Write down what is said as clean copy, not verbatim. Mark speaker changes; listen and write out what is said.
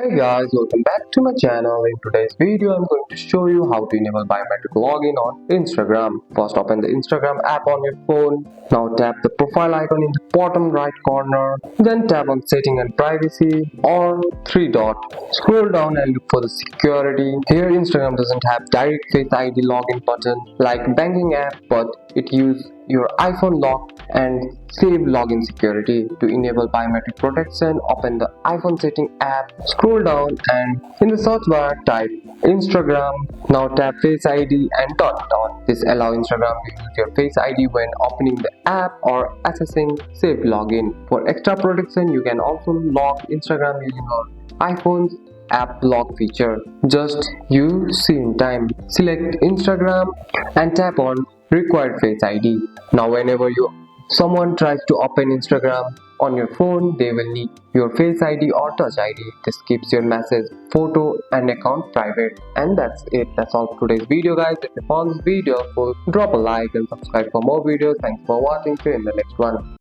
Speaker 1: Hey guys, welcome back to my channel. In today's video, I'm going to show you how to enable biometric login on Instagram. First, open the Instagram app on your phone. Now tap the profile icon in the bottom right corner. Then tap on setting and privacy or three dot. Scroll down and look for the security. Here Instagram doesn't have direct Face ID login button like banking app, but it uses your iPhone lock and save login security. To enable biometric protection, open the iPhone setting app, scroll down and in the search bar type Instagram. Now tap Face ID and turn it on. This allows Instagram to use your Face ID when opening the app or accessing saved login. For extra protection, you can also lock Instagram using your iPhone's app lock feature. Just use same time. Select Instagram and tap on required Face ID. Now whenever someone tries to open Instagram on your phone, they will need your Face ID or Touch ID. This keeps your message, photo and account private. And that's it. That's all for today's video, guys. If you found this video helpful, drop a like and subscribe for more videos. Thanks for watching. See you in the next one.